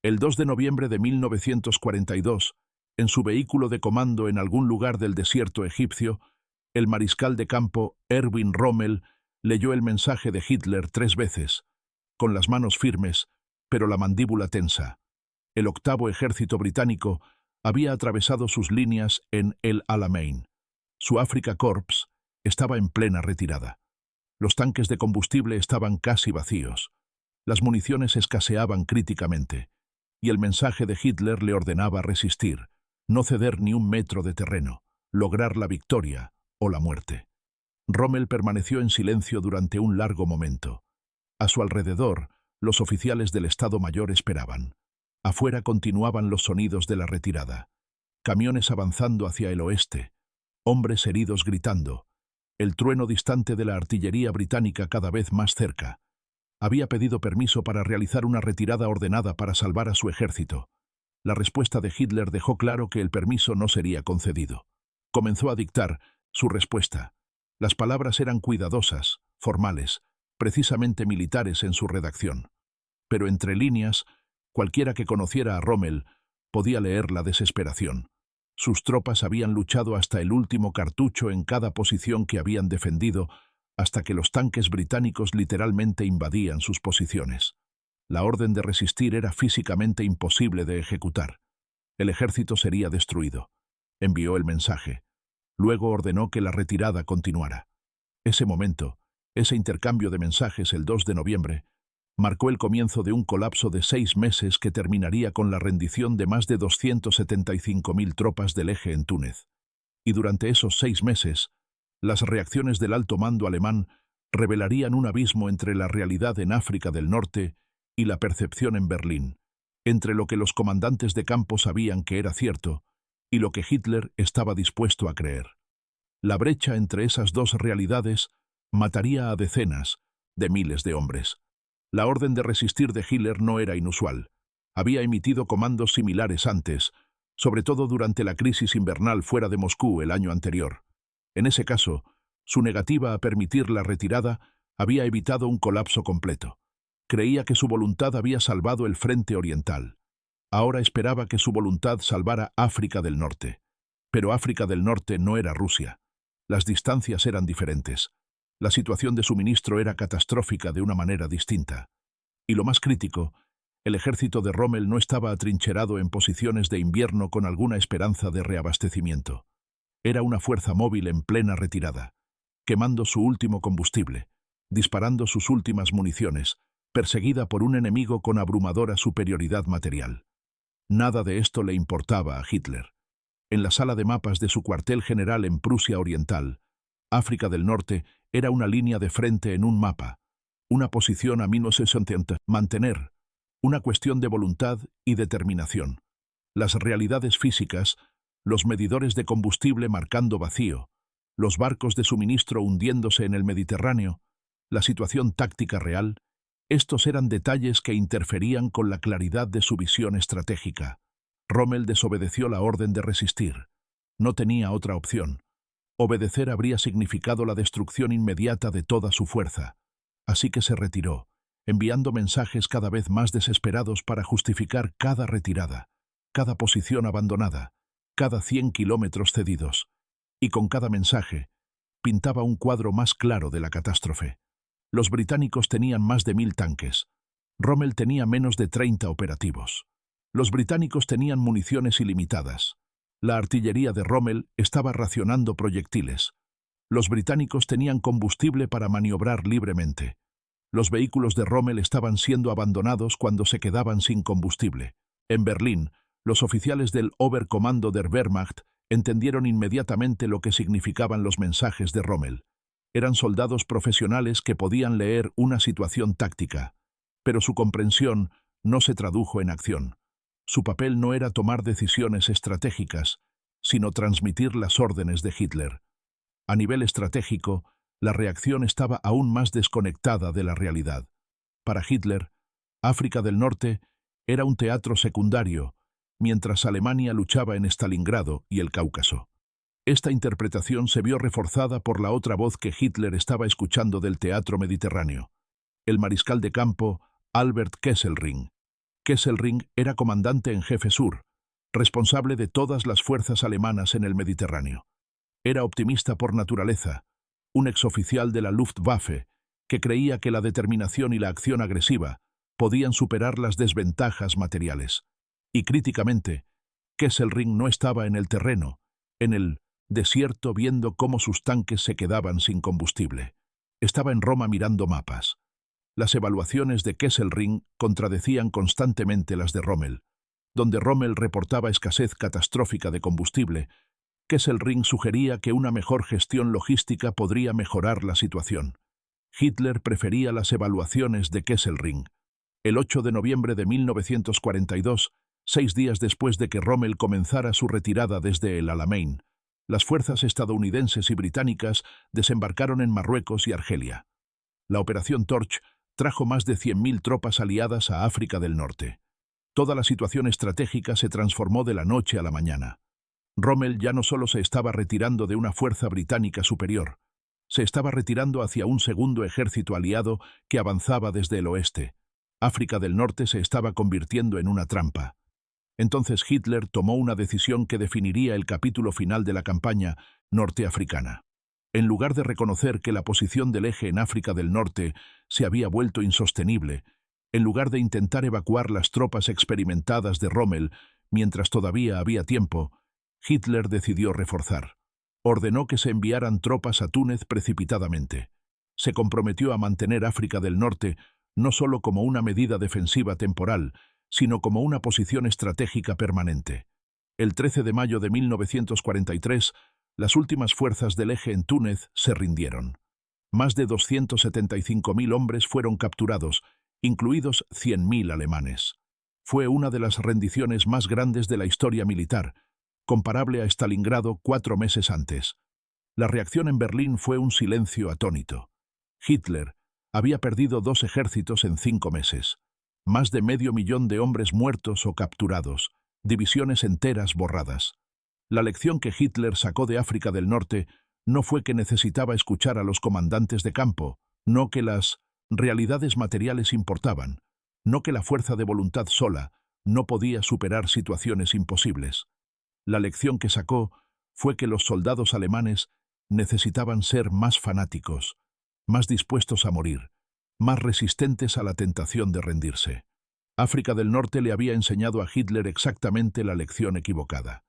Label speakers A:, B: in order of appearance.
A: El 2 de noviembre de 1942, en su vehículo de comando en algún lugar del desierto egipcio, el mariscal de campo Erwin Rommel leyó el mensaje de Hitler 3 veces, con las manos firmes, pero la mandíbula tensa. El octavo ejército británico había atravesado sus líneas en El Alamein. Su Afrika Korps estaba en plena retirada. Los tanques de combustible estaban casi vacíos. Las municiones escaseaban críticamente, y el mensaje de Hitler le ordenaba resistir, no ceder ni un metro de terreno, lograr la victoria o la muerte. Rommel permaneció en silencio durante un largo momento. A su alrededor, los oficiales del Estado Mayor esperaban. Afuera continuaban los sonidos de la retirada. Camiones avanzando hacia el oeste, hombres heridos gritando, el trueno distante de la artillería británica cada vez más cerca. Había pedido permiso para realizar una retirada ordenada para salvar a su ejército. La respuesta de Hitler dejó claro que el permiso no sería concedido. Comenzó a dictar su respuesta. Las palabras eran cuidadosas, formales, precisamente militares en su redacción. Pero entre líneas, cualquiera que conociera a Rommel podía leer la desesperación. Sus tropas habían luchado hasta el último cartucho en cada posición que habían defendido, hasta que los tanques británicos literalmente invadían sus posiciones. La orden de resistir era físicamente imposible de ejecutar. El ejército sería destruido. Envió el mensaje. Luego ordenó que la retirada continuara. Ese momento, ese intercambio de mensajes el 2 de noviembre, marcó el comienzo de un colapso de 6 meses que terminaría con la rendición de más de 275.000 tropas del eje en Túnez. Y durante esos 6 meses, las reacciones del alto mando alemán revelarían un abismo entre la realidad en África del Norte y la percepción en Berlín, entre lo que los comandantes de campo sabían que era cierto y lo que Hitler estaba dispuesto a creer. La brecha entre esas dos realidades mataría a decenas de miles de hombres. La orden de resistir de Hitler no era inusual. Había emitido comandos similares antes, sobre todo durante la crisis invernal fuera de Moscú el año anterior. En ese caso, su negativa a permitir la retirada había evitado un colapso completo. Creía que su voluntad había salvado el frente oriental. Ahora esperaba que su voluntad salvara África del Norte. Pero África del Norte no era Rusia. Las distancias eran diferentes. La situación de suministro era catastrófica de una manera distinta. Y lo más crítico, el ejército de Rommel no estaba atrincherado en posiciones de invierno con alguna esperanza de reabastecimiento. Era una fuerza móvil en plena retirada, quemando su último combustible, disparando sus últimas municiones, perseguida por un enemigo con abrumadora superioridad material. Nada de esto le importaba a Hitler. En la sala de mapas de su cuartel general en Prusia Oriental, África del Norte era una línea de frente en un mapa, una posición a 1970, mantener, una cuestión de voluntad y determinación. Las realidades físicas, los medidores de combustible marcando vacío, los barcos de suministro hundiéndose en el Mediterráneo, la situación táctica real, estos eran detalles que interferían con la claridad de su visión estratégica. Rommel desobedeció la orden de resistir. No tenía otra opción. Obedecer habría significado la destrucción inmediata de toda su fuerza. Así que se retiró, enviando mensajes cada vez más desesperados para justificar cada retirada, cada posición abandonada, cada 100 kilómetros cedidos. Y con cada mensaje, pintaba un cuadro más claro de la catástrofe. Los británicos tenían más de 1000 tanques. Rommel tenía menos de 30 operativos. Los británicos tenían municiones ilimitadas. La artillería de Rommel estaba racionando proyectiles. Los británicos tenían combustible para maniobrar libremente. Los vehículos de Rommel estaban siendo abandonados cuando se quedaban sin combustible. En Berlín, los oficiales del Oberkommando der Wehrmacht entendieron inmediatamente lo que significaban los mensajes de Rommel. Eran soldados profesionales que podían leer una situación táctica, pero su comprensión no se tradujo en acción. Su papel no era tomar decisiones estratégicas, sino transmitir las órdenes de Hitler. A nivel estratégico, la reacción estaba aún más desconectada de la realidad. Para Hitler, África del Norte era un teatro secundario, mientras Alemania luchaba en Stalingrado y el Cáucaso. Esta interpretación se vio reforzada por la otra voz que Hitler estaba escuchando del teatro mediterráneo, el mariscal de campo Albert Kesselring. Kesselring era comandante en jefe sur, responsable de todas las fuerzas alemanas en el Mediterráneo. Era optimista por naturaleza, un exoficial de la Luftwaffe que creía que la determinación y la acción agresiva podían superar las desventajas materiales. Y críticamente, Kesselring no estaba en el terreno, en el desierto viendo cómo sus tanques se quedaban sin combustible. Estaba en Roma mirando mapas. Las evaluaciones de Kesselring contradecían constantemente las de Rommel. Donde Rommel reportaba escasez catastrófica de combustible, Kesselring sugería que una mejor gestión logística podría mejorar la situación. Hitler prefería las evaluaciones de Kesselring. El 8 de noviembre de 1942, 6 días después de que Rommel comenzara su retirada desde el Alamein, las fuerzas estadounidenses y británicas desembarcaron en Marruecos y Argelia. La Operación Torch trajo más de 100.000 tropas aliadas a África del Norte. Toda la situación estratégica se transformó de la noche a la mañana. Rommel ya no solo se estaba retirando de una fuerza británica superior, se estaba retirando hacia un segundo ejército aliado que avanzaba desde el oeste. África del Norte se estaba convirtiendo en una trampa. Entonces Hitler tomó una decisión que definiría el capítulo final de la campaña norteafricana. En lugar de reconocer que la posición del eje en África del Norte se había vuelto insostenible, en lugar de intentar evacuar las tropas experimentadas de Rommel mientras todavía había tiempo, Hitler decidió reforzar. Ordenó que se enviaran tropas a Túnez precipitadamente. Se comprometió a mantener África del Norte no solo como una medida defensiva temporal, sino como una posición estratégica permanente. El 13 de mayo de 1943, las últimas fuerzas del eje en Túnez se rindieron. Más de 275.000 hombres fueron capturados, incluidos 100.000 alemanes. Fue una de las rendiciones más grandes de la historia militar, comparable a Stalingrado 4 meses antes. La reacción en Berlín fue un silencio atónito. Hitler había perdido 2 ejércitos en 5 meses. Más de 500.000 de hombres muertos o capturados, divisiones enteras borradas. La lección que Hitler sacó de África del Norte no fue que necesitaba escuchar a los comandantes de campo, no que las realidades materiales importaban, no que la fuerza de voluntad sola no podía superar situaciones imposibles. La lección que sacó fue que los soldados alemanes necesitaban ser más fanáticos, más dispuestos a morir, más resistentes a la tentación de rendirse. África del Norte le había enseñado a Hitler exactamente la lección equivocada.